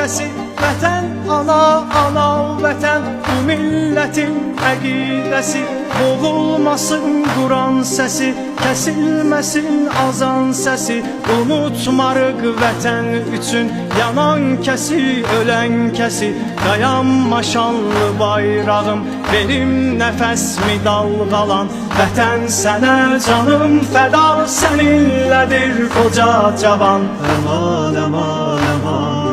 səsi. Vətən ana, ana vətən, bu millətin əqidəsi. Boğulmasın Quran səsi, kəsilməsin azan səsi. Unutmarıq vətən üçün yanan kəsi, ölən kəsi. Dayanma şanlı bayrağım, benim nəfəsmi dalğalan. Vətən sənə canım fəda, səninlədir qoca cavan. Əman, əman, əman.